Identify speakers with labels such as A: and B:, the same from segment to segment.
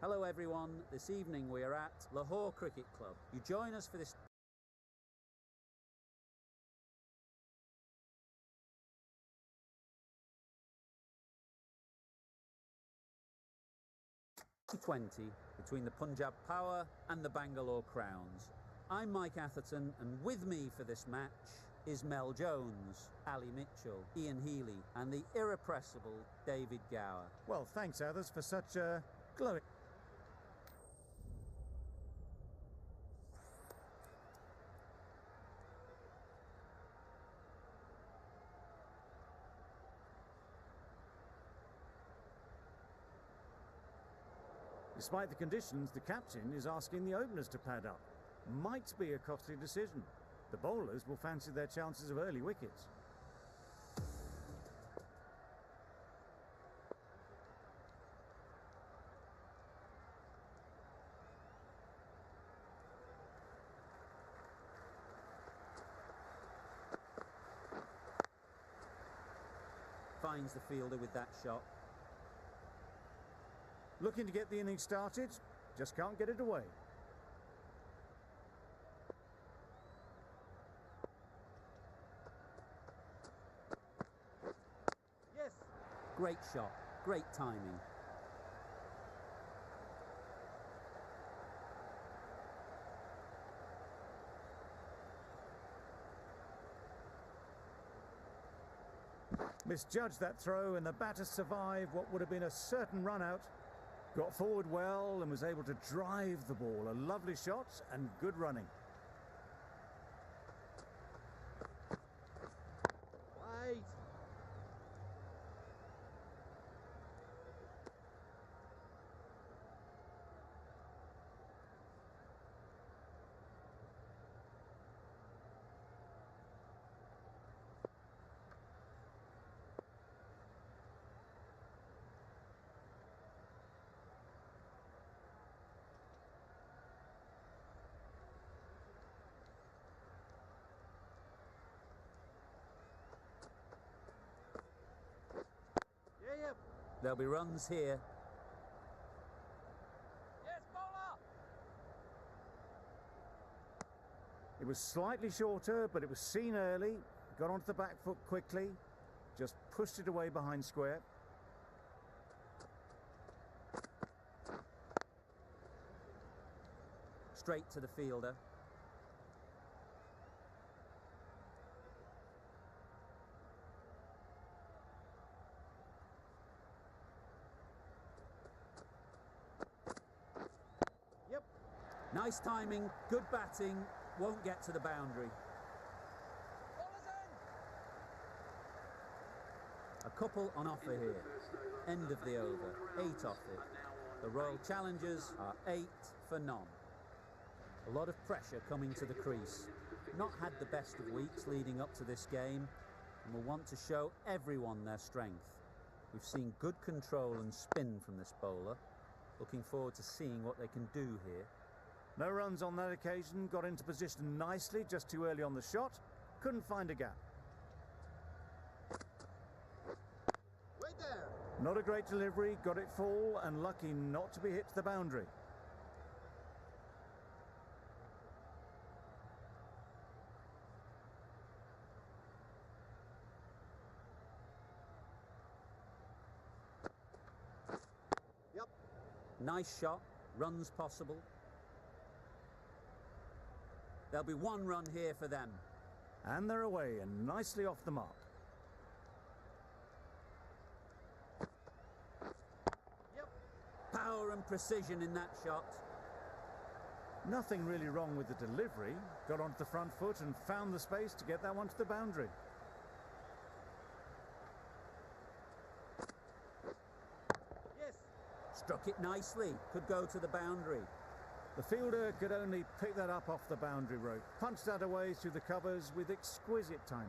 A: Hello everyone, this evening we are at Lahore Cricket Club. You join us for this T20 between the Punjab Power and the Bengaluru Crowns. I'm Mike Atherton, and with me for this match is Mel Jones, Ali Mitchell, Ian Healy and the irrepressible David Gower.
B: Well, thanks Athers for such a glowing... Despite the conditions, the captain is asking the openers to pad up. Might be a costly decision. The bowlers will fancy their chances of early wickets.
A: Finds the fielder with that shot.
B: Looking to get the innings started, just can't get it away.
A: Yes! Great shot, great timing.
B: Misjudged that throw and the batter survived what would have been a certain run out. Got forward well and was able to drive the ball. A lovely shot and good running.
A: Wait! There'll be runs here.
C: Yes, bowler!
B: It was slightly shorter, but it was seen early. Got onto the back foot quickly. Just pushed it away behind square.
A: Straight to the fielder. Nice timing, good batting, won't get to the boundary. A couple on offer here. End of the over, 8 off it. The Royal Challengers are 8 for none. A lot of pressure coming to the crease. Not had the best of weeks leading up to this game and will want to show everyone their strength. We've seen good control and spin from this bowler. Looking forward to seeing what they can do here.
B: No runs on that occasion, got into position nicely, just too early on the shot, couldn't find a gap.
C: Wait there!
B: Not a great delivery, got it full and lucky not to be hit to the boundary.
C: Yep.
A: Nice shot, runs possible. There'll be 1 run here for them.
B: And they're away and nicely off the mark.
A: Yep. Power and precision in that shot.
B: Nothing really wrong with the delivery. Got onto the front foot and found the space to get that one to the boundary.
A: Yes. Struck it nicely. Could go to the boundary.
B: The fielder could only pick that up off the boundary rope. Punched that away through the covers with exquisite timing.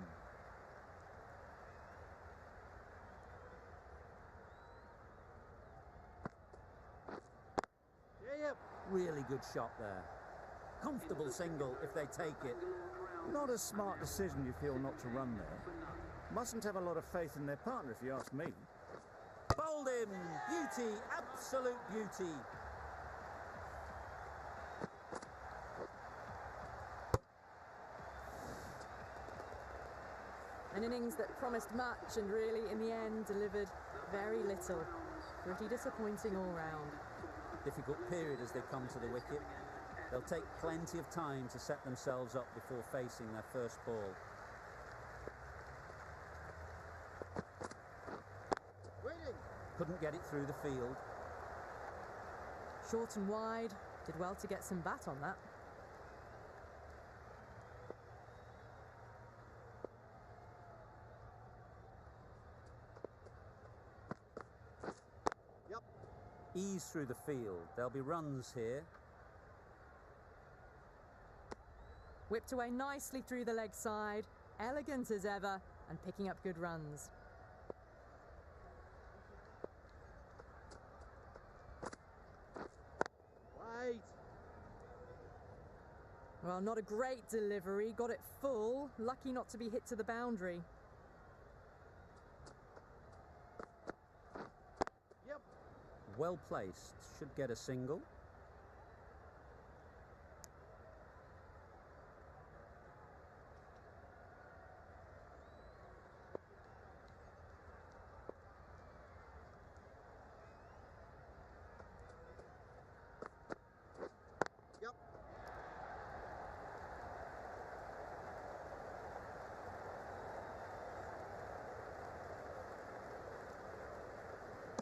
A: Yep. Really good shot there. Comfortable single if they take it.
B: Not a smart decision, you feel, not to run there. Mustn't have a lot of faith in their partner, if you ask me.
A: Bowled him! Beauty, absolute beauty.
D: An innings that promised much and really, in the end, delivered very little. Pretty disappointing all round.
A: Difficult period as they come to the wicket. They'll take plenty of time to set themselves up before facing their first ball.
C: Waiting.
A: Couldn't get it through the field.
D: Short and wide. Did well to get some bat on that.
C: Yep.
A: Ease through the field. There'll be runs here.
D: Whipped away nicely through the leg side. Elegant as ever and picking up good runs.
C: Wait.
D: Well, not a great delivery. Got it full. Lucky not to be hit to the boundary.
C: Yep.
A: Well placed. Should get a single.
C: Yep.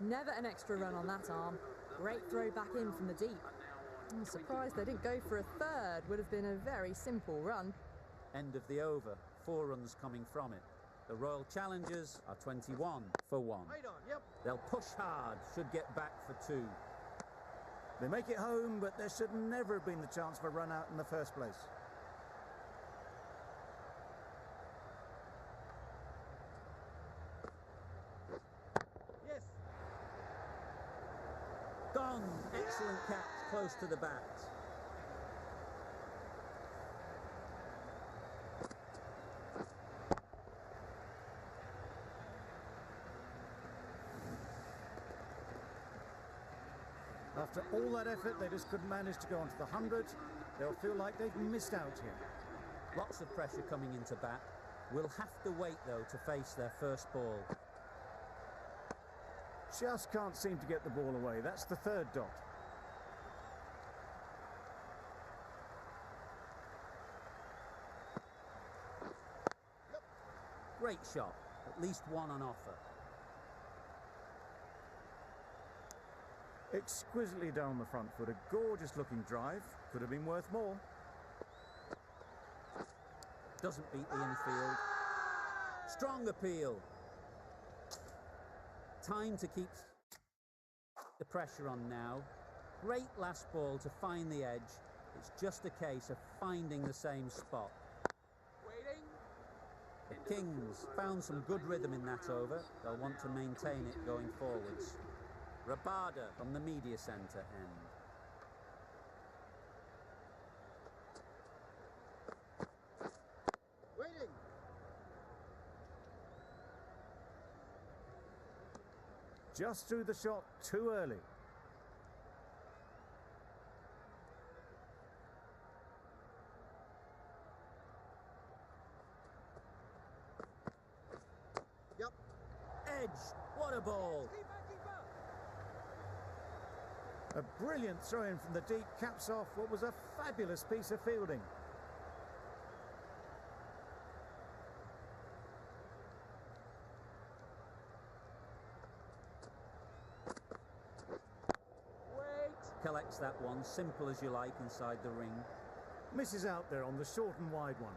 D: Never an extra run on that arm. Great throw back in from the deep. I'm surprised they didn't go for a third. Would have been a very simple run.
A: End of the over. 4 runs coming from it. The Royal Challengers are 21 for 1.
C: Right on. Yep.
A: They'll push hard. Should get back for 2.
B: They make it home, but there should never have been the chance for a run out in the first place.
C: Yes.
A: Gone. Excellent catch. Close to the bat.
B: After all that effort, they just couldn't manage to go onto the 100. They'll feel like they've missed out here.
A: Lots of pressure coming into bat. Will have to wait, though, to face their first ball.
B: Just can't seem to get the ball away. That's the third dot.
A: Great shot. At least one on offer.
B: Exquisitely down the front foot. A gorgeous looking drive. Could have been worth more.
A: Doesn't beat the infield. Strong appeal. Time to keep the pressure on now. Great last ball to find the edge. It's just a case of finding the same spot.
C: Waiting.
A: The Kings found some good rhythm in that over. They'll want to maintain it going forwards. Rabada from the media centre end.
C: Waiting.
B: Just threw the shot too early.
C: Yep.
A: Edge. What a ball.
B: A brilliant throw-in from the deep caps off what was a fabulous piece of fielding.
C: Wait.
A: Collects that one, simple as you like, inside the ring.
B: Misses out there on the short and wide one.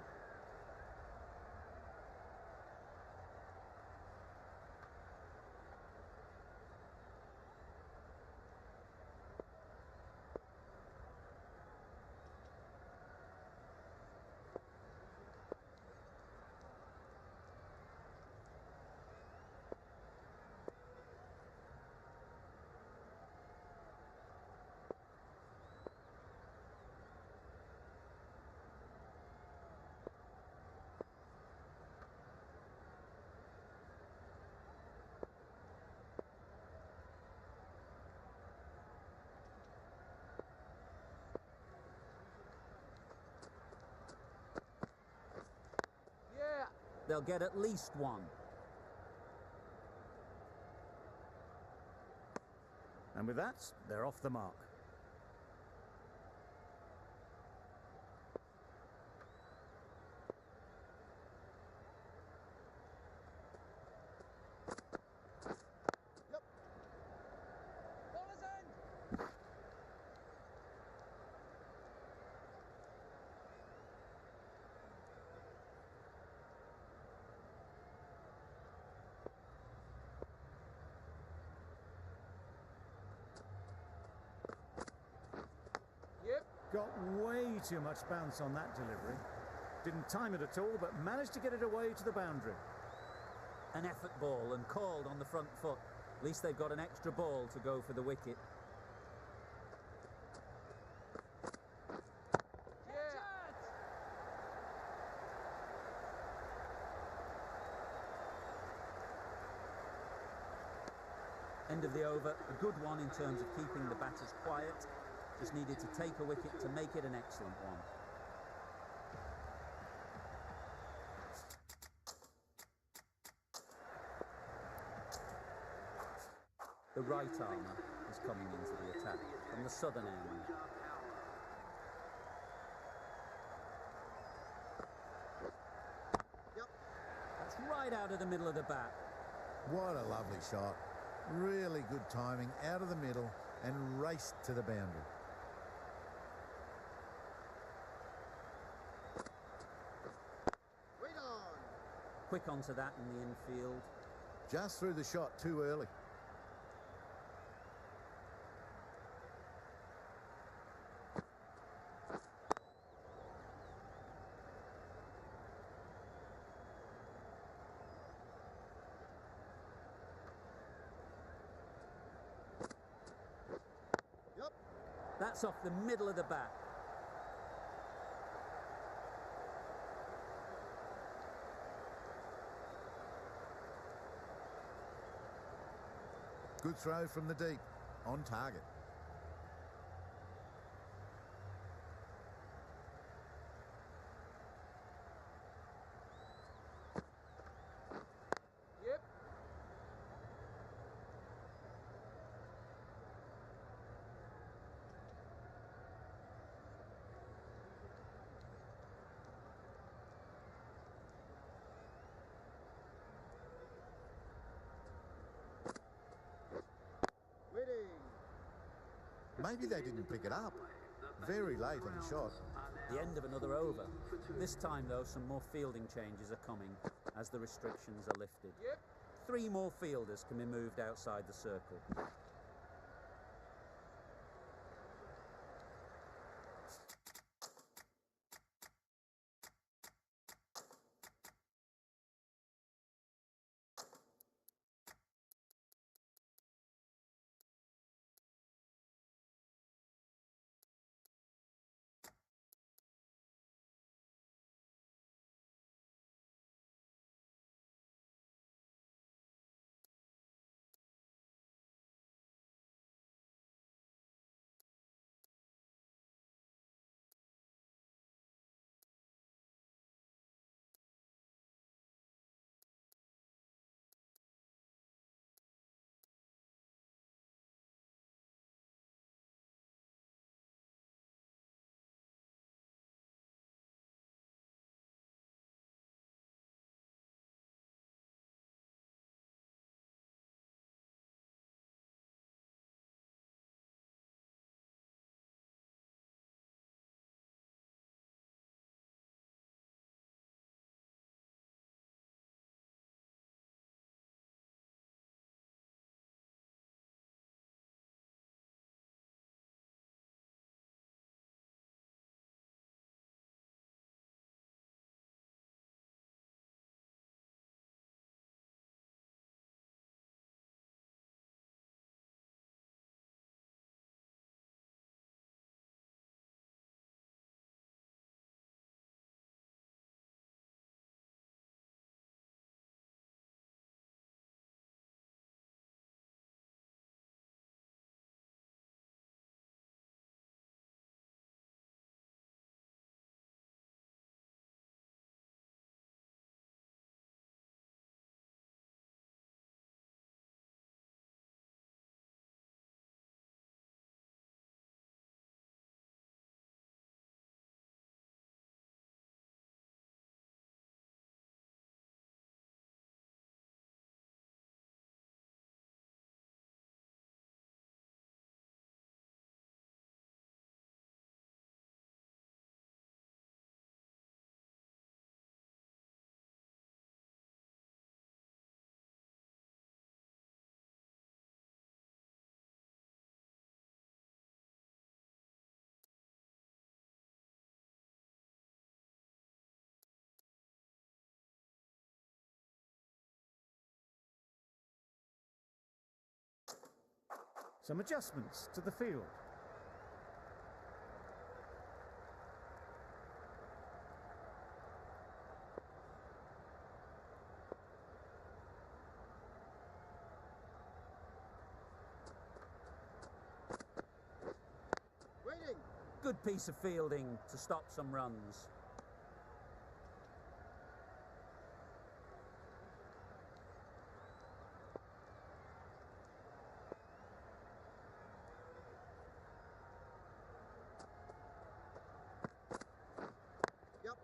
A: They'll get at least one.
B: And with that, they're off the mark.
C: Yep. Bowler's end. Yep.
B: Got way too much bounce on that delivery. Didn't time it at all, but managed to get it away to the boundary.
A: An effort ball and called on the front foot. At least they've got an extra ball to go for the wicket.
C: Yeah.
A: End of the over, a good one in terms of keeping the batters quiet. Just needed to take a wicket to make it an excellent one. The right armour is coming into the attack from the southern end.
C: Yep.
A: That's right out of the middle of the bat.
E: What a lovely shot. Really good timing, out of the middle and raced to the boundary.
C: Read on.
A: Quick onto that in the infield.
E: Just threw the shot too early.
C: Yep.
A: That's off the middle of the bat.
E: Good throw from the deep, on target.
C: Yep. Reading.
E: Maybe they didn't pick it up. Very late on the shot.
A: The end of another over. This time, though, some more fielding changes are coming as the restrictions are lifted.
C: Yep.
A: 3 more fielders can be moved outside the circle.
B: Some adjustments to the field.
C: Waiting.
A: Good piece of fielding to stop some runs.
C: Yep.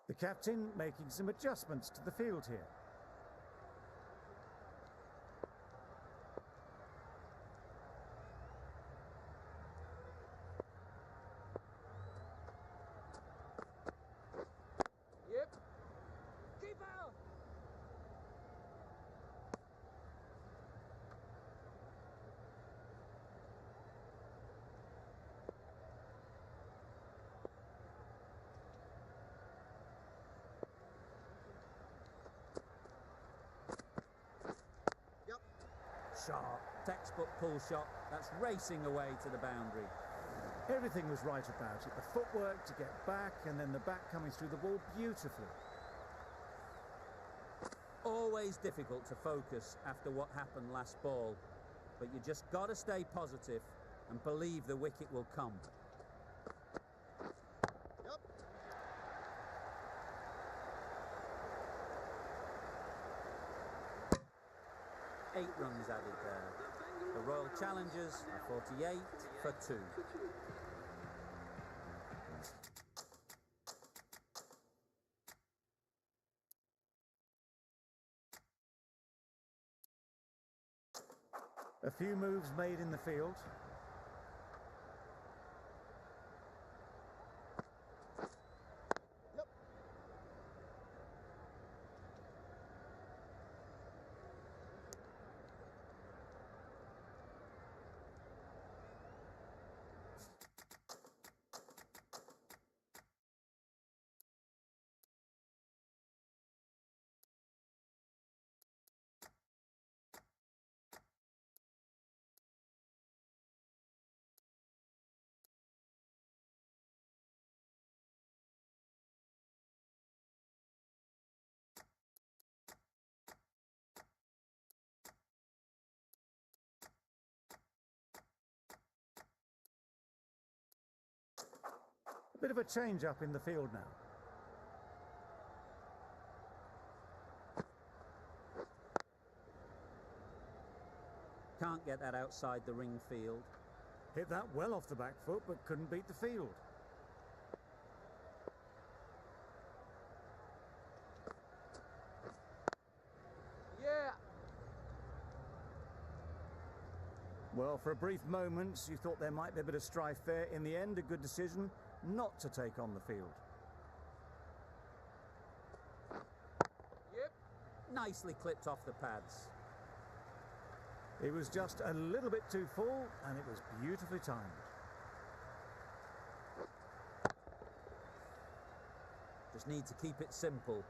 B: The captain making some adjustments to the field here.
C: Yep. Keeper. Yep.
A: Sharp, textbook pull shot. That's racing away to the boundary.
B: Everything was right about it. The footwork to get back and then the bat coming through the ball beautifully.
A: Always difficult to focus after what happened last ball, but you just got to stay positive and believe the wicket will come.
C: Yep.
A: 8 runs added there. The Royal Challengers are 48 for 2.
B: A few moves made in the field.
C: Yep.
B: A bit of a change up in the field now.
A: Can't get that outside the ring field.
B: Hit that well off the back foot, but couldn't beat the field.
C: Yeah.
B: Well, for a brief moment, you thought there might be a bit of strife there. In the end, a good decision not to take on the field.
C: Yep.
A: Nicely clipped off the pads.
B: It was just a little bit too full, and it was beautifully timed.
A: Just need to keep it simple.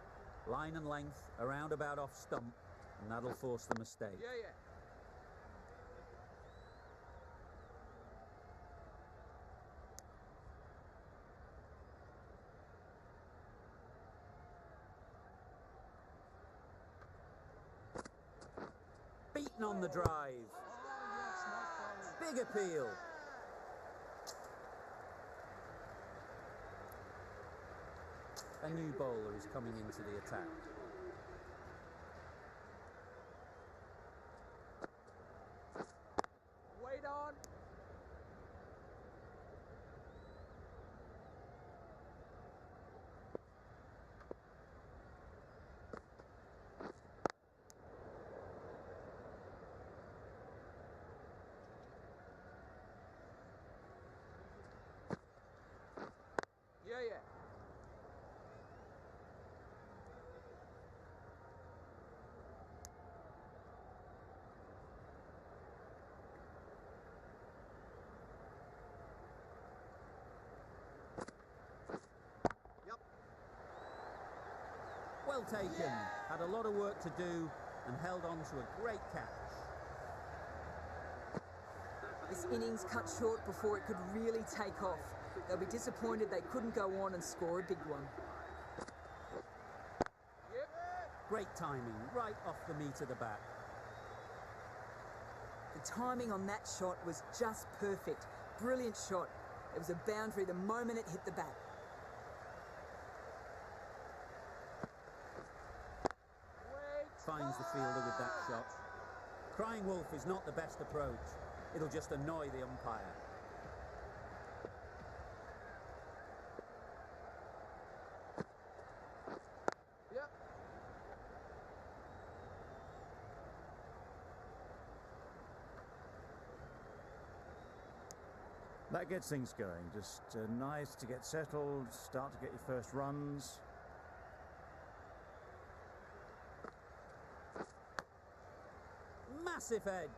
A: Line and length, a roundabout off stump, and that'll force the mistake.
C: Yeah, yeah.
A: Beaten on the drive. Big appeal. A new bowler is coming into the attack.
C: Wait on. Yeah, yeah.
A: Well taken. Had a lot of work to do and held on to a great catch.
F: This innings cut short before it could really take off. They'll be disappointed they couldn't go on and score a big one.
A: Great timing, right off the meat of the bat.
F: The timing on that shot was just perfect. Brilliant shot. It was a boundary the moment it hit the bat.
A: Finds the fielder with that shot. Crying wolf is not the best approach. It'll just annoy the umpire.
C: Yep.
B: That gets things going. Just nice to get settled, start to get your first runs.
A: Massive edge.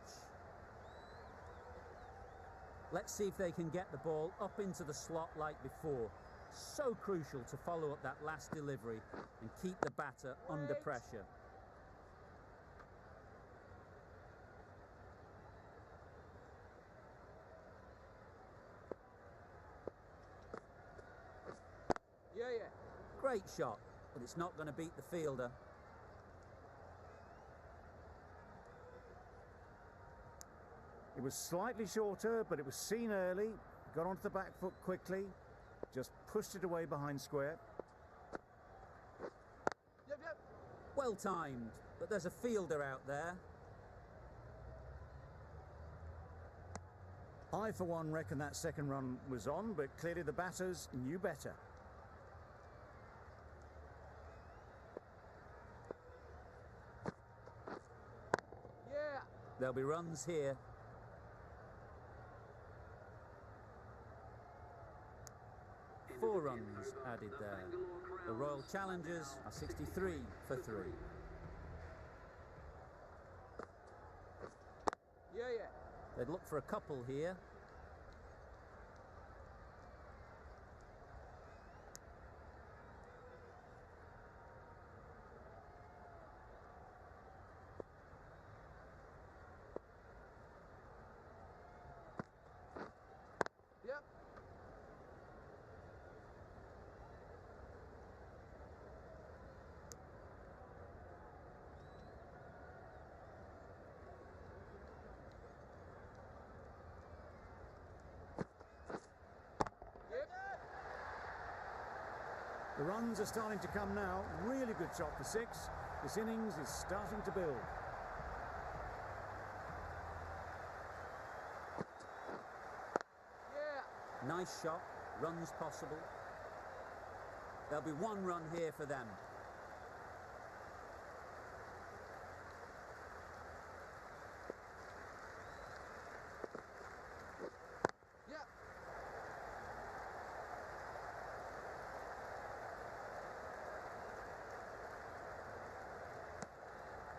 A: Let's see if they can get the ball up into the slot like before. So crucial to follow up that last delivery and keep the batter under pressure.
C: Yeah.
A: Great shot, but it's not going to beat the fielder.
B: It was slightly shorter, but it was seen early. Got onto the back foot quickly. Just pushed it away behind square.
C: Yep.
A: Well timed, but there's a fielder out there.
B: I, for one, reckon that second run was on, but clearly the batters knew better.
C: Yeah.
A: There'll be runs here. Four runs added there. The Royal Challengers are 63 for 3.
C: Yeah.
A: They'd look for a couple here.
C: Yep.
B: The runs are starting to come now. Really good shot for 6. This innings is starting to build.
C: Yeah.
A: Nice shot, runs possible. There'll be one run here for them.
C: Yeah.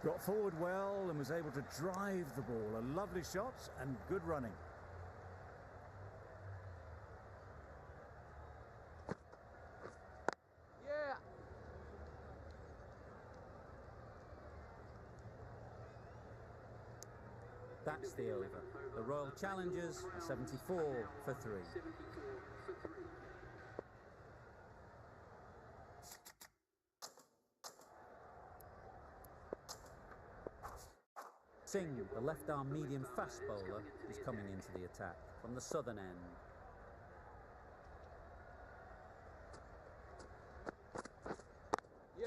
B: Got forward well and was able to drive the ball. A lovely shot and good running.
C: Yeah.
A: That's the over. The Royal Challengers are 74 for 3. Singh, the left-arm medium fast bowler, is coming into the attack from the southern end.
C: Yeah.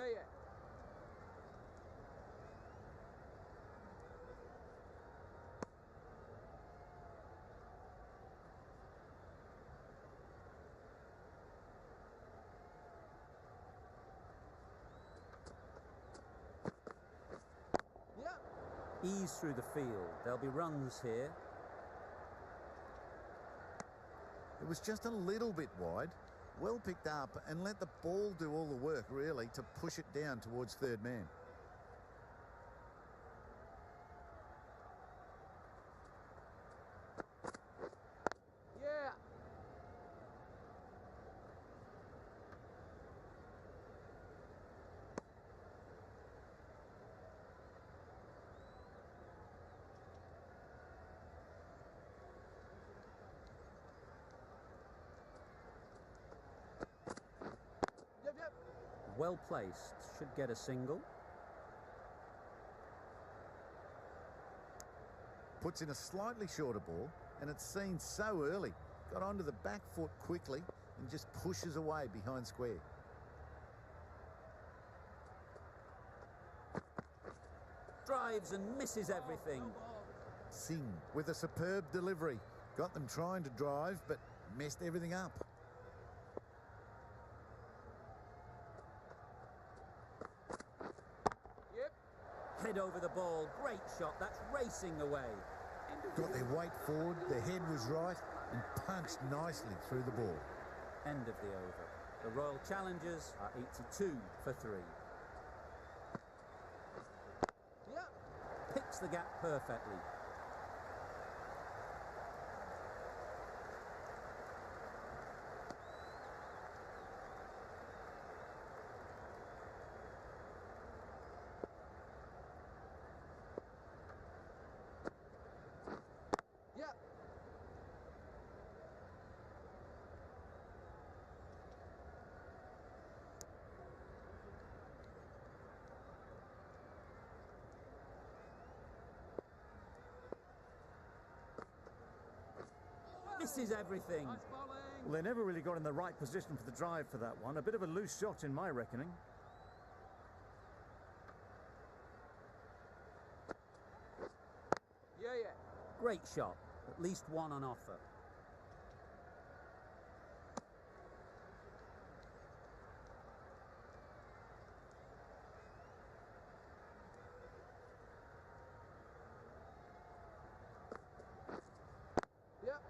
A: Ease through the field. There'll be runs here.
E: It was just a little bit wide. Well picked up and let the ball do all the work, really, to push it down towards third man.
C: Yeah.
A: well placed, should get a single.
E: Puts in a slightly shorter ball, and it's seen so early. Got onto the back foot quickly and just pushes away behind square.
A: Drives and misses everything.
E: Singh with a superb delivery. Got them trying to drive, but messed everything up.
C: Yep.
A: Head over the ball. Great shot. That's racing away.
E: Got their weight forward, their head was right, and punched nicely through the ball.
A: End of the over. The Royal Challengers are 82 for 3.
C: Yep.
A: Picks the gap perfectly.
C: Yep.
A: Misses everything.
C: Nice bowling.
B: Well, they never really got in the right position for the drive for that one. A bit of a loose shot in my reckoning.
C: Yeah, yeah.
A: Great shot. At least one on offer.
C: Yep.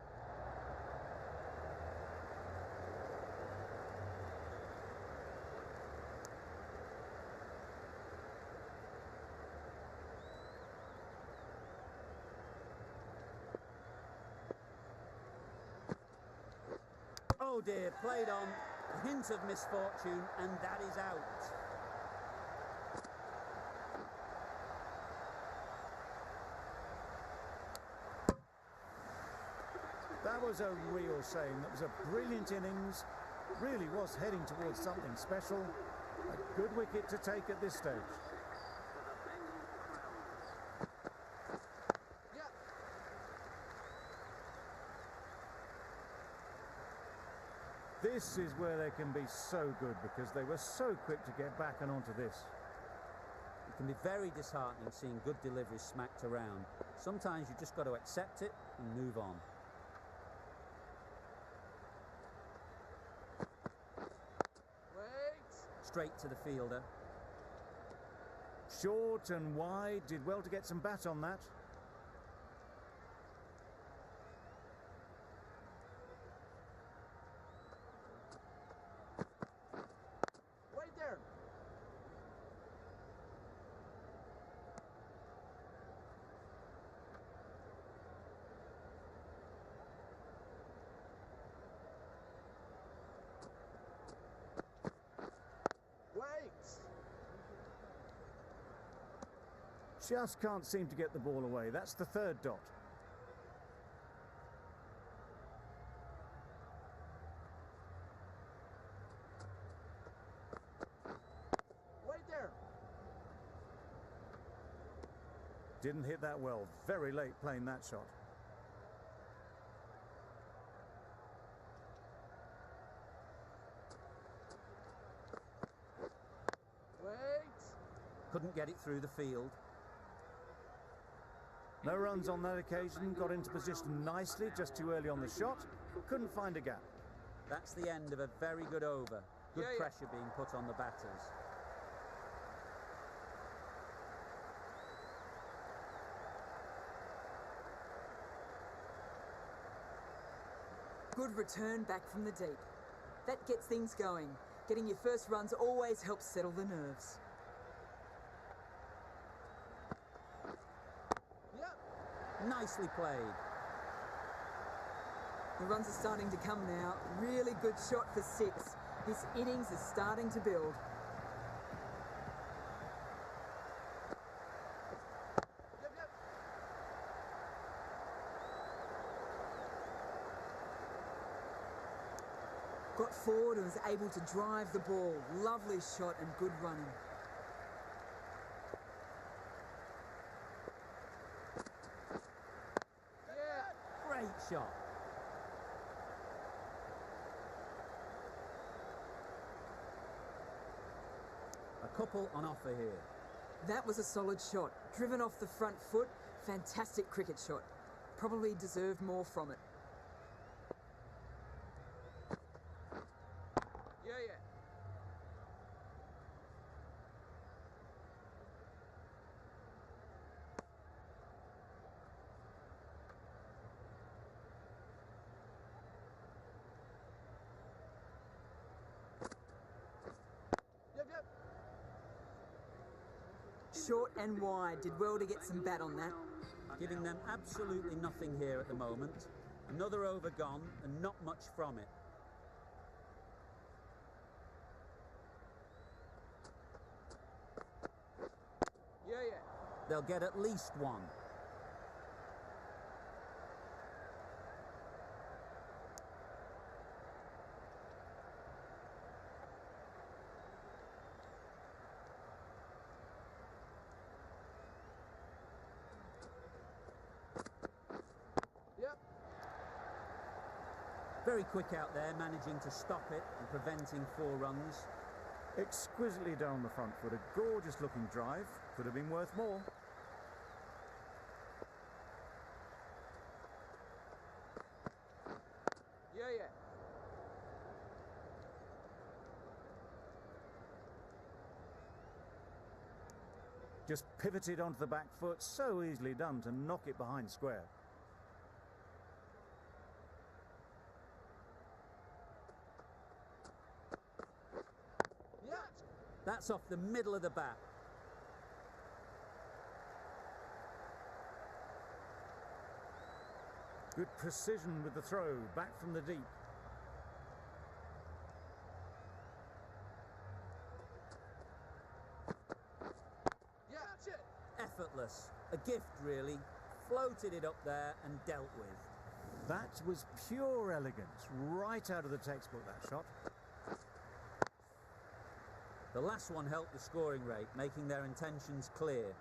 A: Oh dear, played on. A hint of misfortune, and that is out.
B: That was a real shame. That was a brilliant innings. Really was heading towards something special. A good wicket to take at this stage.
C: Yep.
B: This is where they can be so good because they were so quick to get back and onto this.
A: It can be very disheartening seeing good deliveries smacked around. Sometimes you just got to accept it and move on.
C: Wait.
A: Straight to the fielder.
B: Short and wide, did well to get some bat on that.
C: Wait there. Wait.
B: Just can't seem to get the ball away. That's the third dot.
C: Wait there.
B: Didn't hit that well. Very late playing that shot.
C: Wait.
A: Couldn't get it through the field.
B: No runs on that occasion. Got into position nicely, just too early on the shot. Couldn't find a gap.
A: That's the end of a very good over. Good
C: Yeah, yeah.
A: pressure being put on the batters.
F: Good return back from the deep. That gets things going. Getting your first runs always helps settle the nerves.
C: Yep.
A: Nicely played.
F: The runs are starting to come now. Really good shot for 6. This innings is starting to build.
C: Yep, yep.
F: got forward and was able to drive the ball. Lovely shot and good running.
A: Great shot. A couple on offer here.
F: That was a solid shot. Driven off the front foot. Fantastic cricket shot. Probably deserved more from it.
C: Yeah. Yep.
F: Short and wide. Did well to get some bat on that.
A: Giving them absolutely nothing here at the moment. Another over gone and not much from it.
C: Yeah.
A: They'll get at least one.
C: Yep.
A: Very quick out there, managing to stop it and preventing 4 runs.
B: Exquisitely down the front foot, a gorgeous looking drive. Could have been worth more.
C: Yeah.
B: Just pivoted onto the back foot, so easily done to knock it behind square.
C: Yeah.
A: That's off the middle of the bat.
B: Good precision with the throw, back from the deep.
C: Yeah. That's it.
A: Effortless. A gift, really. Floated it up there and dealt with.
B: That was pure elegance, right out of the textbook, that shot.
A: The last one helped the scoring rate, making their intentions clear.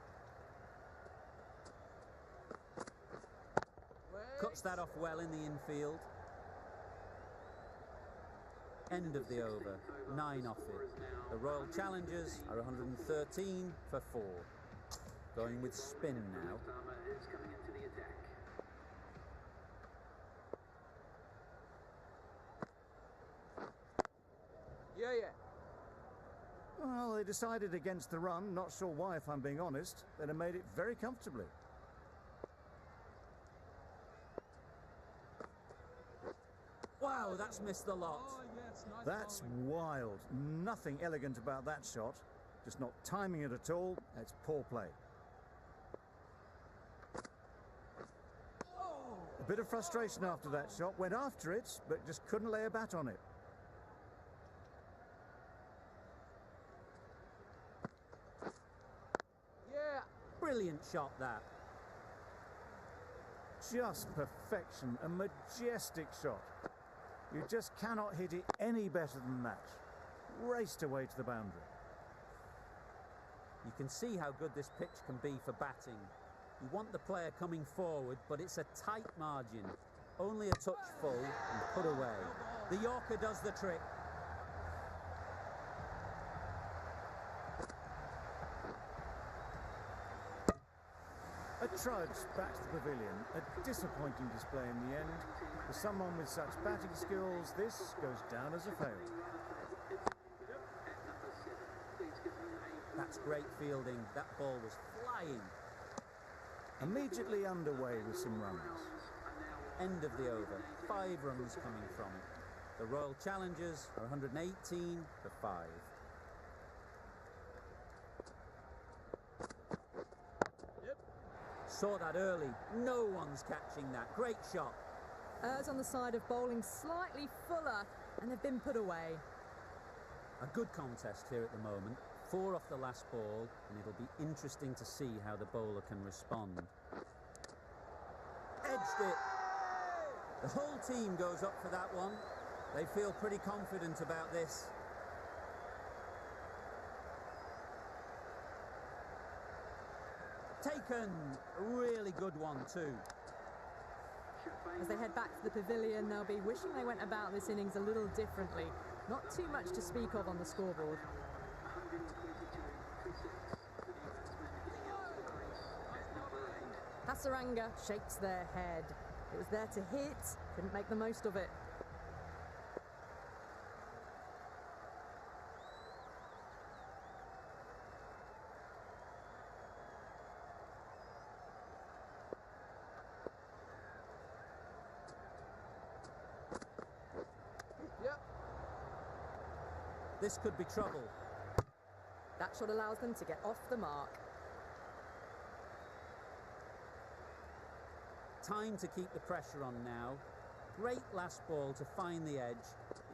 A: Cuts that off well in the infield. End of the over. 9 off it. The Royal Challengers are 113 for 4. Going with spin now.
C: Yeah.
B: Well, they decided against the run. Not sure why, if I'm being honest. They'd have made it very comfortably.
A: Wow, that's missed the lot.
B: That's wild. Nothing elegant about that shot. Just not timing it at all. It's poor play. A bit of frustration after that shot. Went after it, but just couldn't lay a bat on it.
C: Yeah.
A: Brilliant shot, that.
B: Just perfection. A majestic shot. You just cannot hit it any better than that. Raced away to the boundary.
A: You can see how good this pitch can be for batting. You want the player coming forward, but it's a tight margin. Only a touch full and put away. The Yorker does the trick.
B: A trudge back to the pavilion. A disappointing display in the end. For someone with such batting skills, this goes down as a fail.
A: That's great fielding. That ball was flying.
B: Immediately underway with some runs.
A: End of the over. 5 runs coming from it. The Royal Challengers are 118 for 5. Saw that early. No one's catching that. Great shot.
D: Errs on the side of bowling slightly fuller, and they've been put away.
A: A good contest here at the moment. 4 off the last ball, and it'll be interesting to see how the bowler can respond. Edged it. The whole team goes up for that one. They feel pretty confident about this. Taken. A really good one too.
D: As they head back to the pavilion, they'll be wishing they went about this innings a little differently. Not too much to speak of on the scoreboard. Hasaranga shakes their head. It was there to hit, couldn't make the most of it.
C: Yep.
A: This could be trouble.
D: That shot allows them to get off the mark.
A: Time to keep the pressure on now. Great last ball to find the edge.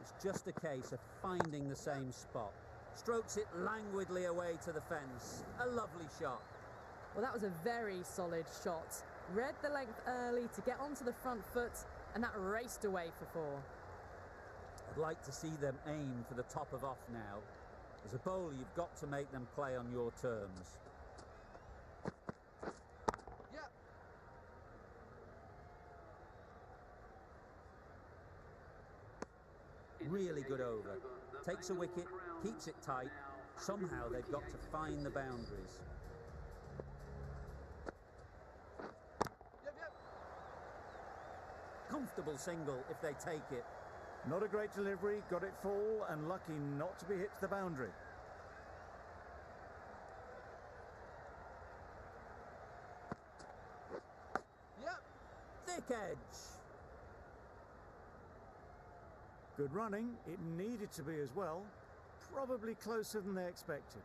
A: It's just a case of finding the same spot. Strokes it languidly away to the fence. A lovely shot.
D: Well, that was a very solid shot. Read the length early to get onto the front foot, and that raced away for four.
A: I'd like to see them aim for the top of off now. As a bowler, you've got to make them play on your terms.
C: Yep.
A: Really good over. Takes a wicket, keeps it tight. Somehow they've got to find the boundaries.
C: Yep.
A: Comfortable single if they take it.
B: Not a great delivery, got it full and lucky not to be hit to the boundary.
C: Yep.
A: Thick edge.
B: Good running, it needed to be as well. Probably closer than they expected.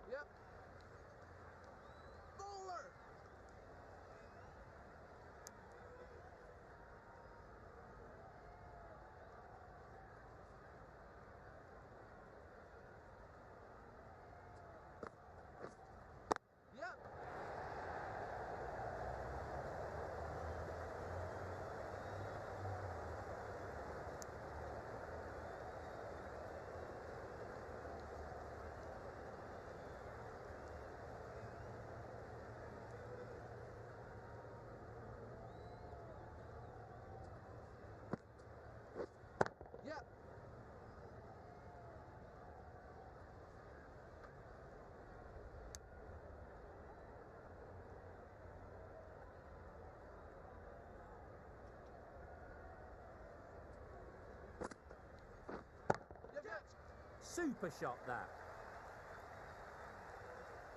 C: Yep. Bowler. Yep. Yep. Yep.
A: Super shot that.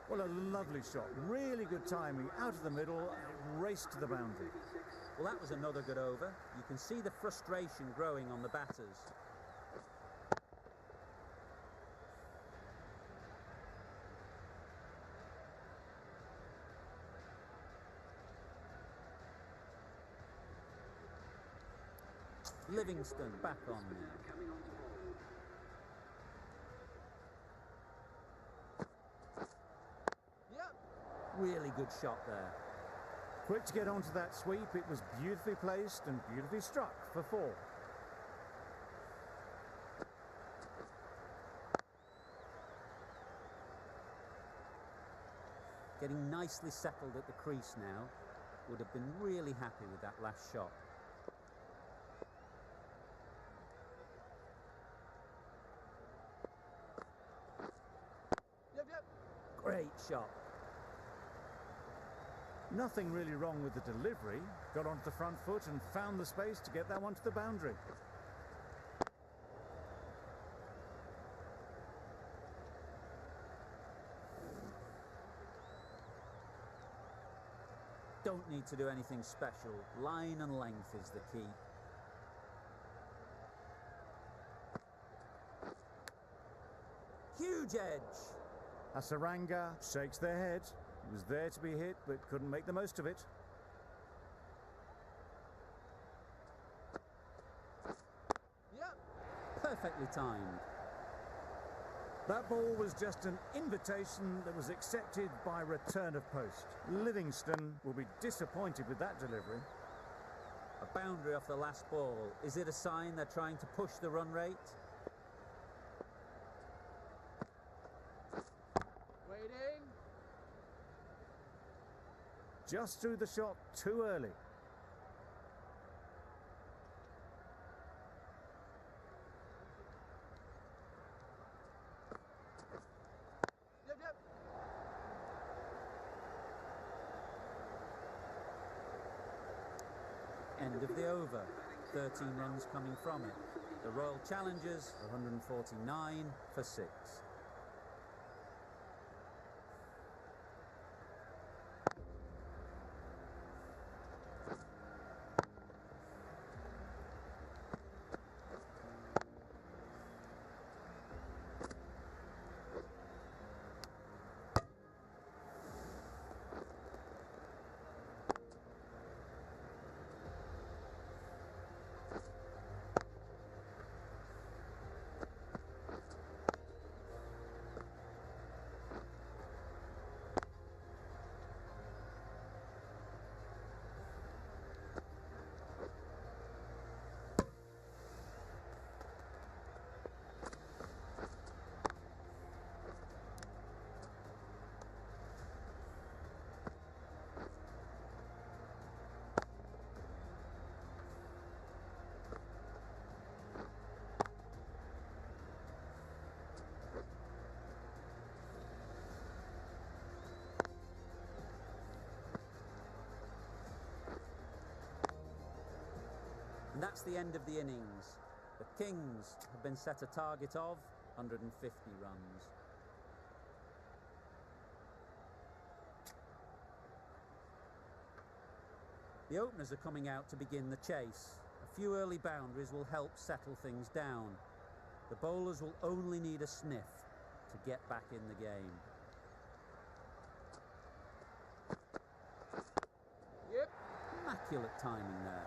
B: Well, a lovely shot, really good timing, out of the middle, and it raced to the boundary.
A: Well, that was another good over. You can see the frustration growing on the batters. Livingston back on now.
C: Yep.
A: Really good shot there.
B: Quick to get onto that sweep, it was beautifully placed and beautifully struck for four.
A: Getting nicely settled at the crease now. Would have been really happy with that last shot.
C: Yep.
A: Great shot.
B: Nothing really wrong with the delivery. Got onto the front foot and found the space to get that one to the boundary.
A: Don't need to do anything special. Line and length is the key. Huge edge.
B: Hasaranga shakes their head. He was there to be hit, but couldn't make the most of it.
C: Yep.
A: Perfectly timed.
B: That ball was just an invitation that was accepted by return of post. Livingston will be disappointed with that delivery.
A: A boundary off the last ball. Is it a sign they're trying to push the run rate?
C: Waiting.
B: Just threw the shot too early.
C: Yep, yep.
A: End of the over. 13 runs coming from it. The Royal Challengers 149 for 6. And that's the end of the innings. The Kings have been set a target of 150 runs. The openers are coming out to begin the chase. A few early boundaries will help settle things down. The bowlers will only need a sniff to get back in the game.
C: Yep.
A: Immaculate timing there.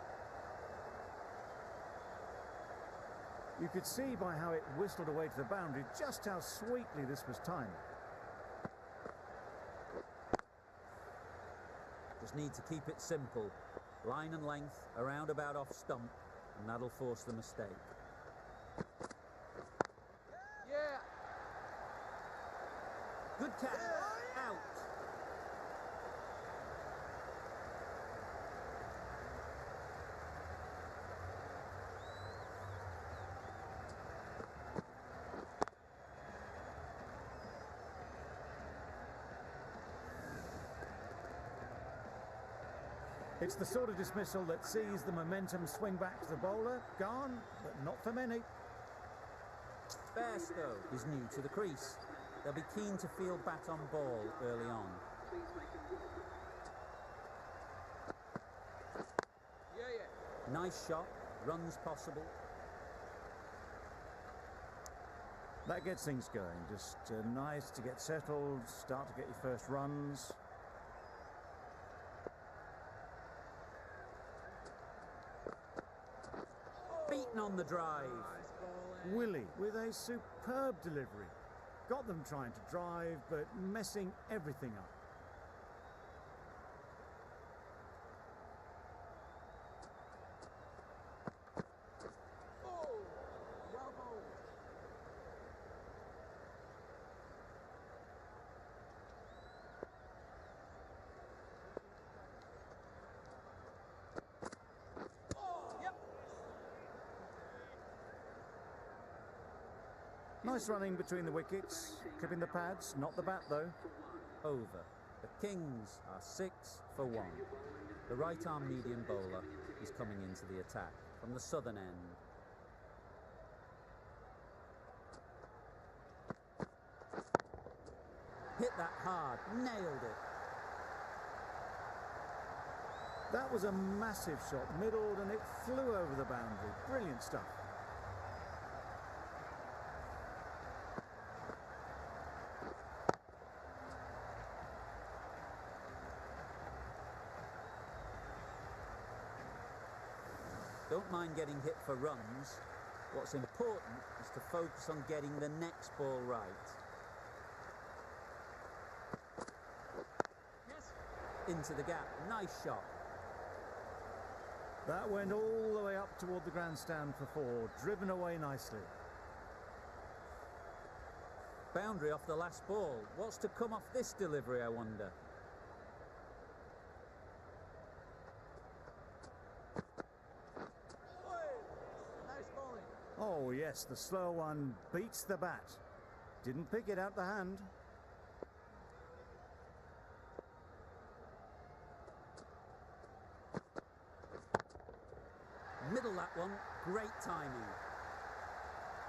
B: You could see by how it whistled away to the boundary just how sweetly this was timed.
A: Just need to keep it simple. Line and length, around about off stump, and that'll force the mistake.
C: Yeah.
A: Good catch. Out.
B: It's the sort of dismissal that sees the momentum swing back to the bowler. Gone, but not for many.
A: Bairstow is new to the crease. They'll be keen to field bat on ball early on.
C: Yeah, yeah.
A: Nice shot, runs possible.
B: That gets things going. Just nice to get settled, start to get your first runs.
A: Beaten on the drive.
B: Willie with a superb delivery. Got them trying to drive, but messing everything up.
C: Oh, well bowled. Yep.
B: Nice running between the wickets, clipping the pads, not the bat though.
A: Over. The Kings are 6 for 1. The right arm medium bowler is coming into the attack from the southern end. Hit that hard, nailed it.
B: That was a massive shot, middled, and it flew over the boundary. Brilliant stuff.
A: Don't mind getting hit for runs. What's important is to focus on getting the next ball right.
C: Yes.
A: Into the gap, nice shot.
B: That went all the way up toward the grandstand for 4, driven away nicely.
A: Boundary off the last ball. What's to come off this delivery, I wonder?
C: Nice bowling.
B: Oh yes, the slow one beats the bat. Didn't pick it out the hand.
A: Middle that one, great timing.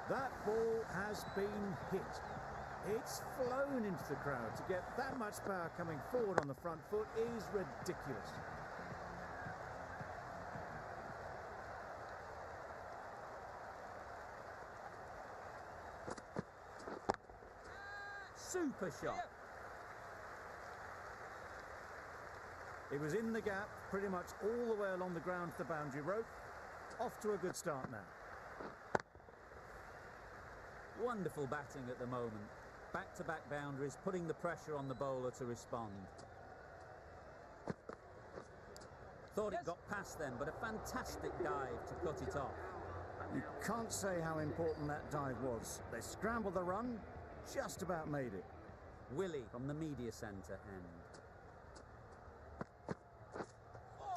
B: That ball has been hit. It's flown into the crowd. To get that much power coming forward on the front foot is ridiculous.
A: Super shot.
B: It was in the gap, pretty much all the way along the ground to the boundary rope. Off to a good start now.
A: Wonderful batting at the moment. Back-to-back boundaries, putting the pressure on the bowler to respond. Thought it got past them, but a fantastic dive to cut it off.
B: You can't say how important that dive was. They scrambled the run, just about made it.
A: Willie from the media centre end.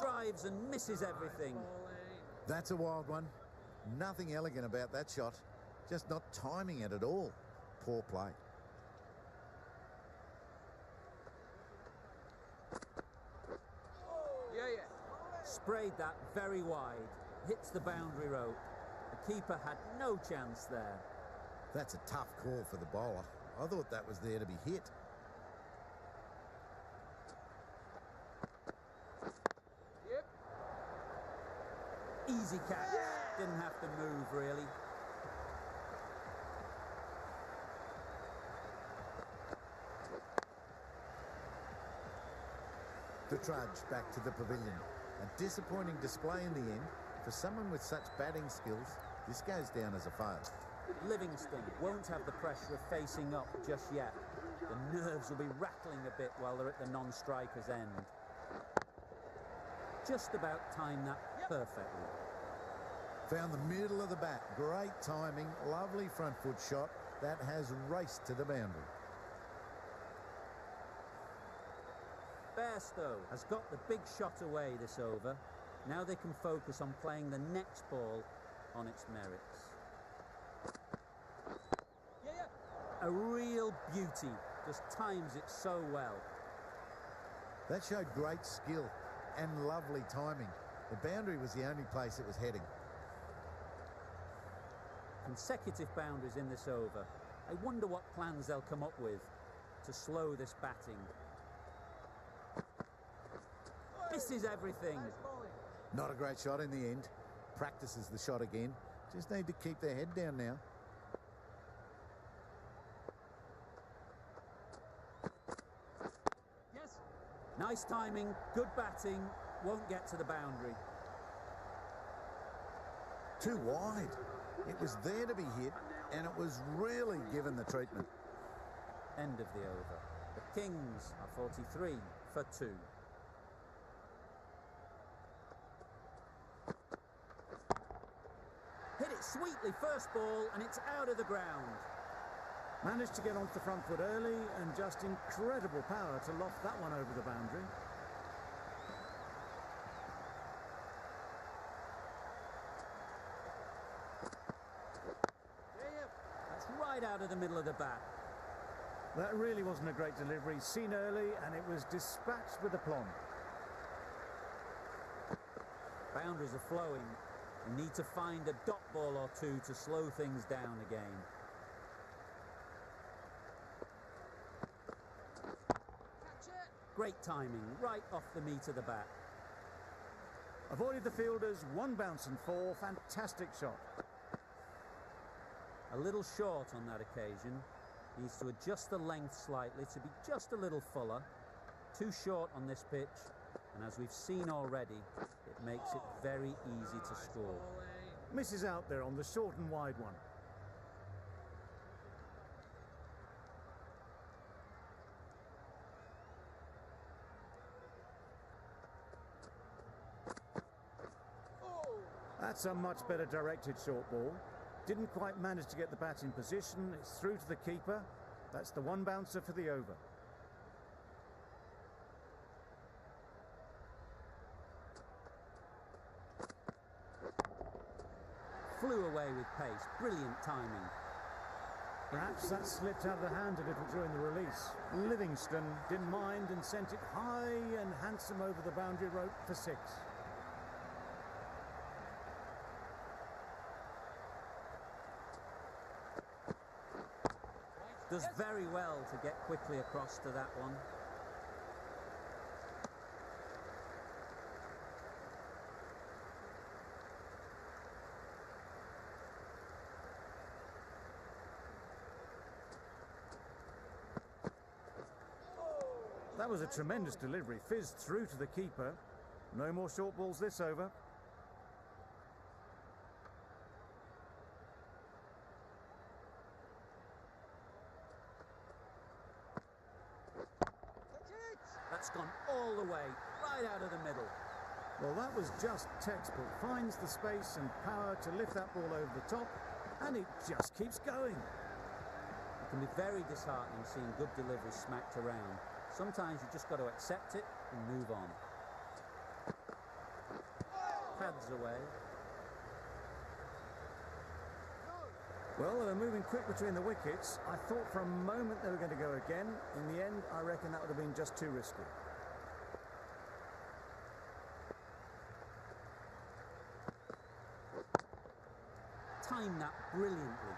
A: Drives and misses everything.
E: That's a wild one. Nothing elegant about that shot. Just not timing it at all. Poor play.
C: Yeah.
A: Sprayed that very wide. Hits the boundary rope. The keeper had no chance there.
E: That's a tough call for the bowler. I thought that was there to be hit.
C: Yep.
A: Easy catch. Didn't have to move, really.
E: The trudge back to the pavilion. A disappointing display in the end. For someone with such batting skills, this goes down as a fail.
A: Livingston won't have the pressure of facing up just yet. The nerves will be rattling a bit while they're at the non-striker's end. Just about timed that perfectly.
E: Found the middle of the bat. Great timing. Lovely front foot shot. That has raced to the boundary.
A: Bairstow has got the big shot away this over. Now they can focus on playing the next ball on its merits.
C: Yeah.
A: A real beauty. Just times it so well.
E: That showed great skill and lovely timing. The boundary was the only place it was heading.
A: Consecutive boundaries in this over. I wonder what plans they'll come up with to slow this batting. Misses everything.
C: Nice bowling.
E: Not a great shot in the end. Practices the shot again. Just need to keep their head down now.
C: Yes.
A: Nice timing, good batting, won't get to the boundary.
E: Too wide. It was there to be hit, and it was really given the treatment.
A: End of the over. The Kings are 43 for 2. Hit it sweetly first ball, and it's out of the ground.
B: Managed to get onto the front foot early, and just incredible power to loft that one over the boundary.
C: Yeah.
A: That's right out of the middle of the bat.
B: That really wasn't a great delivery. Seen early, and it was dispatched with aplomb.
A: Boundaries are flowing. We need to find a dot ball or two to slow things down again.
C: Catch it.
A: Great timing, right off the meat of the bat.
B: Avoided the fielders, 1 bounce and 4. Fantastic shot.
A: A little short on that occasion. Needs to adjust the length slightly to be just a little fuller. Too short on this pitch, and as we've seen already, it makes it very easy to score.
C: Bowling.
B: Misses out there on the short and wide one. That's a much better directed short ball. Didn't quite manage to get the bat in position. It's through to the keeper. That's the one bouncer for the over.
A: Flew away with pace. Brilliant timing.
B: Perhaps that slipped out of the hand a little during the release. Livingston didn't mind and sent it high and handsome over the boundary rope for 6.
A: Does very well to get quickly across to that one.
B: That was a tremendous delivery. Fizzed through to the keeper. No more short balls this over.
A: That's gone all the way, right out of the middle.
B: Well, that was just textbook. Finds the space and power to lift that ball over the top, and it just keeps going.
A: It can be very disheartening seeing good delivery smacked around. Sometimes you just got to accept it and move on. Pads away.
B: Well, they were moving quick between the wickets. I thought for a moment they were going to go again. In the end, I reckon that would have been just too risky.
A: Timed that brilliantly.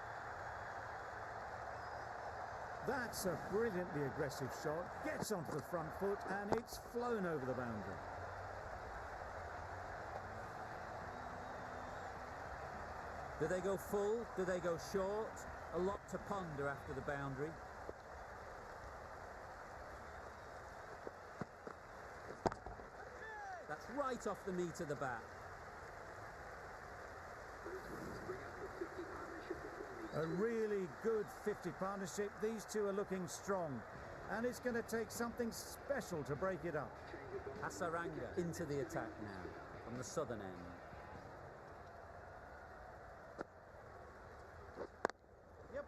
B: That's a brilliantly aggressive shot. Gets onto the front foot and it's flown over the boundary.
A: Do they go full? Do they go short? A lot to ponder after the boundary. That's right off the meat of the bat.
B: A really good 50 partnership. These two are looking strong. And it's going to take something special to break it up.
A: Hasaranga into the attack now from the southern end.
C: Yep.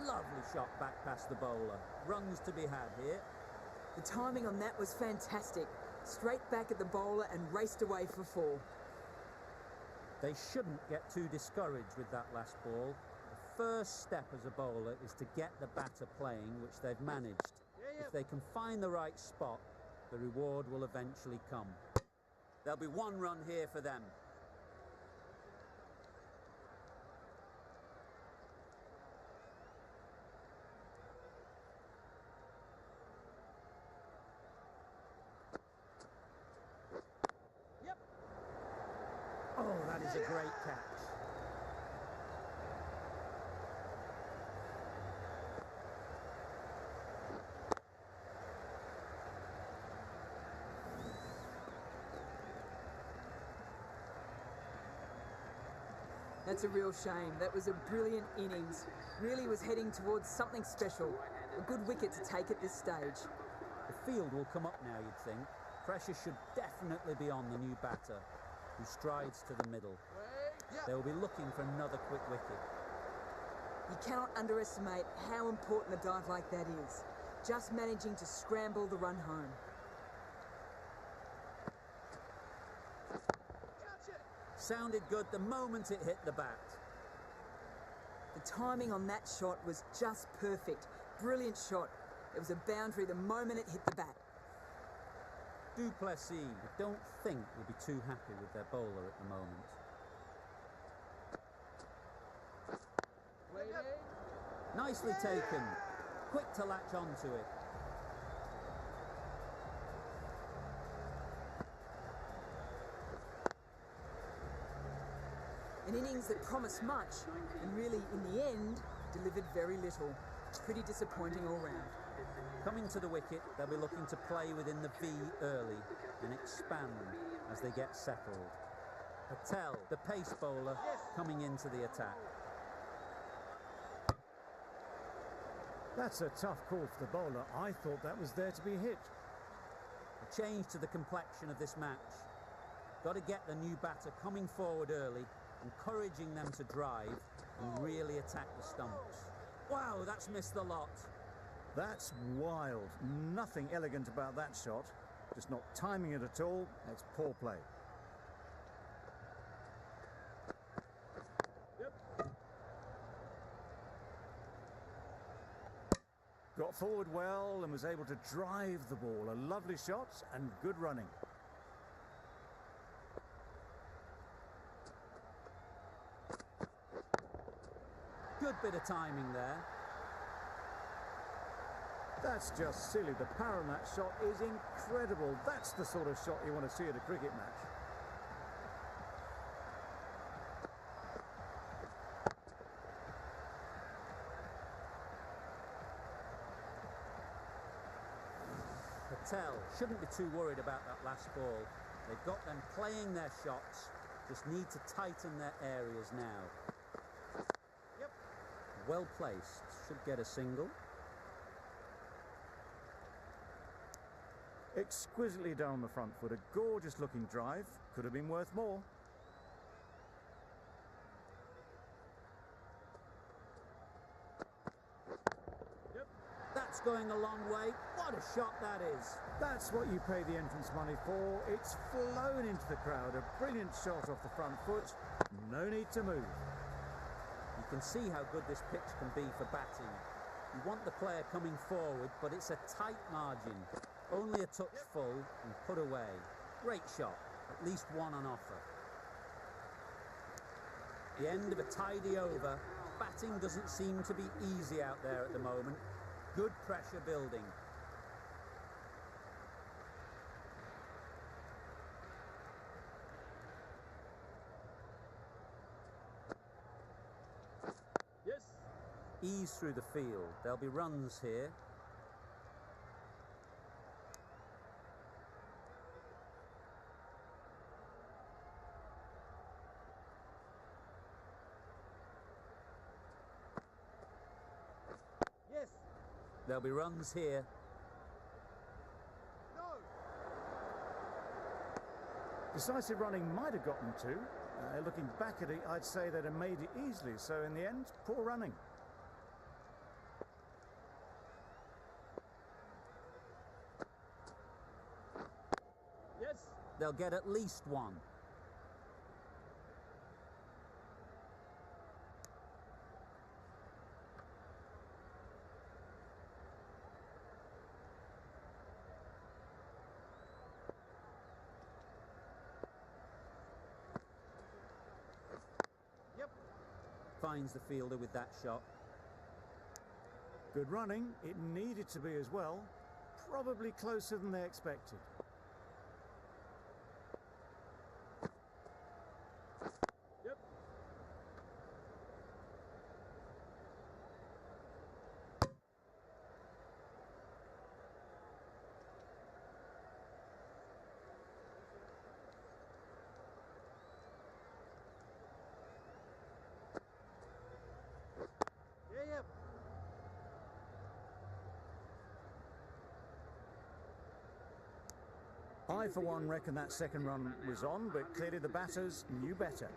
A: Lovely shot back past the bowler. Runs to be had here.
F: The timing on that was fantastic. Straight back at the bowler and raced away for 4.
A: They shouldn't get too discouraged with that last ball. The first step as a bowler is to get the batter playing, which they've managed. If they can find the right spot, the reward will eventually come. There'll be 1 run here for them.
C: Yep.
A: Oh, that is a great catch.
F: That's a real shame. That was a brilliant innings. Really was heading towards something special. A good wicket to take at this stage.
A: The field will come up now, you'd think. Pressure should definitely be on the new batter, who strides to the middle. They will be looking for another quick wicket.
F: You cannot underestimate how important a dive like that is. Just managing to scramble the run home.
A: Sounded good the moment it hit the bat.
F: The timing on that shot was just perfect. Brilliant shot. It was a boundary the moment it hit the bat.
A: Du Plessis, I don't think will be too happy with their bowler at the moment. Nicely taken. Quick to latch onto it.
F: An innings that promised much and really, in the end, delivered very little. Pretty disappointing all round.
A: Coming to the wicket, they'll be looking to play within the V early and expand as they get settled. Patel, the pace bowler, coming into the attack.
B: That's a tough call for the bowler. I thought that was there to be hit.
A: A change to the complexion of this match. Got to get the new batter coming forward early, encouraging them to drive and really attack the stumps. Wow, that's missed the lot.
B: That's wild. Nothing elegant about that shot. Just not timing it at all. That's poor play. Got forward well and was able to drive the ball. A lovely shot and good running.
A: Good bit of timing there.
B: That's just silly. The power on that shot is incredible. That's the sort of shot you want to see at a cricket match.
A: Patel shouldn't be too worried about that last ball. They've got them playing their shots, just need to tighten their areas now.
C: Yep.
A: Well placed, should get a single.
B: Exquisitely done on the front foot. A gorgeous looking drive. Could have been worth more.
A: That's going a long way. What a shot that is.
B: That's what you pay the entrance money for. It's flown into the crowd. A brilliant shot off the front foot. No need to move.
A: You can see how good this pitch can be for batting. You want the player coming forward, but it's a tight margin. Only a touch full and put away. Great shot. At least one on offer. The end of a tidy over. Batting doesn't seem to be easy out there at the moment. Good pressure building.
C: Yes.
A: Ease through the field. There'll be runs here.
C: Yes.
A: There'll be runs here.
C: No.
B: Decisive running might have gotten two. Looking back at it, I'd say they'd have made it easily. So in the end, poor running.
C: Yes.
A: They'll get at least one.
C: Yep.
A: Finds the fielder with that shot.
B: Good running. It needed to be as well. Probably closer than they expected.
C: Yep. Yeah, yep.
B: I, for one, reckon that second run was on, but clearly the batters knew better.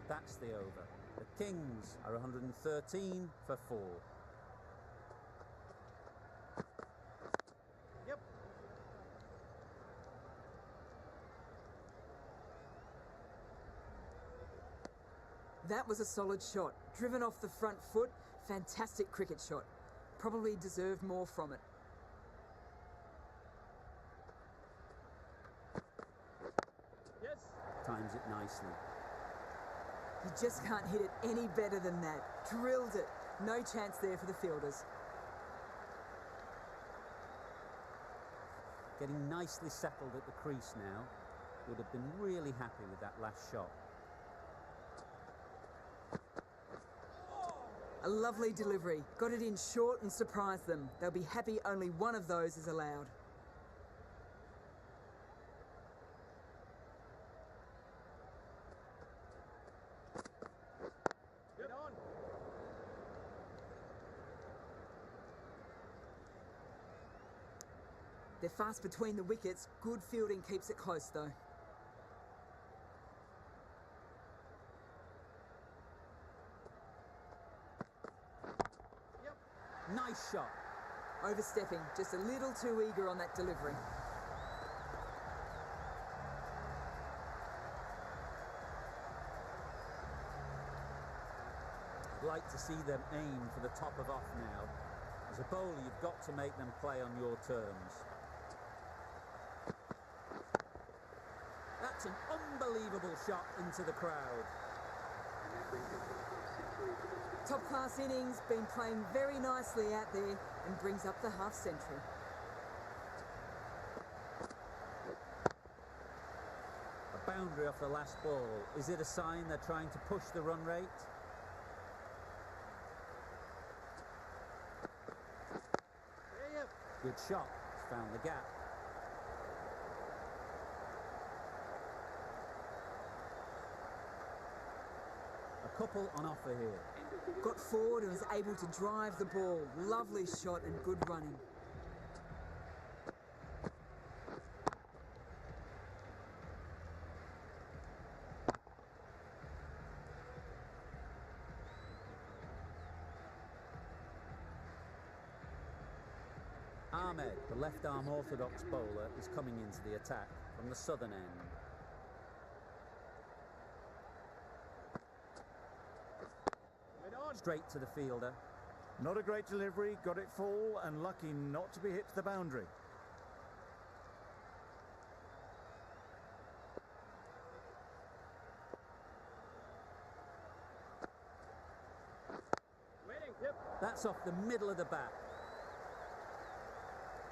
A: That's the over. The Kings are 113 for 4.
C: Yep.
F: That was a solid shot. Driven off the front foot. Fantastic cricket shot. Probably deserved more from it.
C: Yes.
A: Times it nicely.
F: You just can't hit it any better than that. Drilled it. No chance there for the fielders.
A: Getting nicely settled at the crease now. Would have been really happy with that last shot.
F: A lovely delivery. Got it in short and surprised them. They'll be happy only one of those is allowed. They're fast between the wickets. Good fielding keeps it close, though.
A: Nice shot.
F: Overstepping, just a little too eager on that delivery.
A: I'd like to see them aim for the top of off now. As a bowler, you've got to make them play on your terms. That's an unbelievable shot into the crowd.
F: Top-class innings, been playing very nicely out there and brings up the half-century.
A: A boundary off the last ball. Is it a sign they're trying to push the run rate? Good shot, found the gap. A couple on offer here.
F: Got forward and was able to drive the ball. Lovely shot and good running.
A: Ahmed, the left-arm orthodox bowler, is coming into the attack from the southern end. Straight to the fielder.
B: Not a great delivery, got it full and lucky not to be hit to the boundary.
A: That's off the middle of the bat.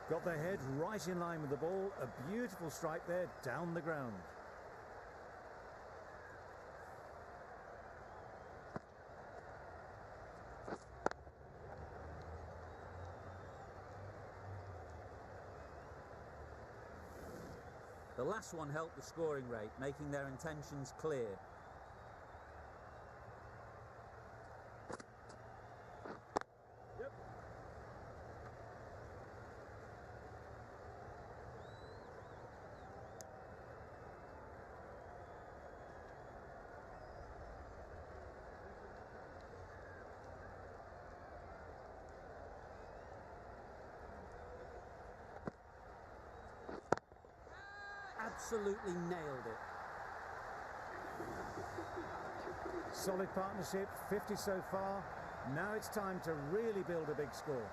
B: Got their head right in line with the ball. A beautiful strike there down the ground.
A: The last one helped the scoring rate, making their intentions clear. Absolutely nailed it.
B: Solid partnership, 50 so far. Now it's time to really build a big score.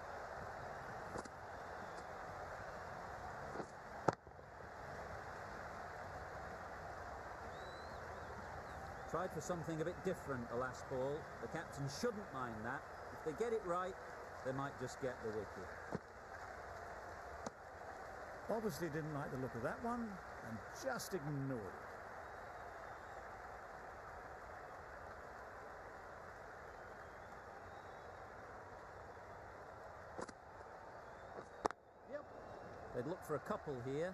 A: Tried for something a bit different the last ball. The captain shouldn't mind that. If they get it right, they might just get the wicket.
B: Obviously didn't like the look of that one and just ignored it.
A: They'd look for a couple here.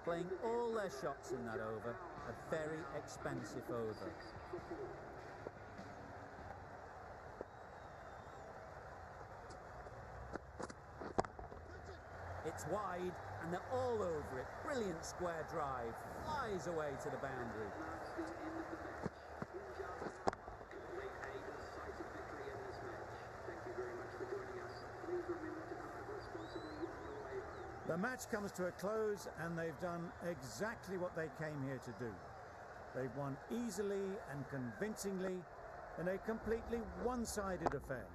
A: Playing all their shots in that over, a very expensive over. It's wide and they're all over it. Brilliant square drive, flies away to the boundary.
B: The match comes to a close and they've done exactly what they came here to do. They've won easily and convincingly in a completely one-sided affair.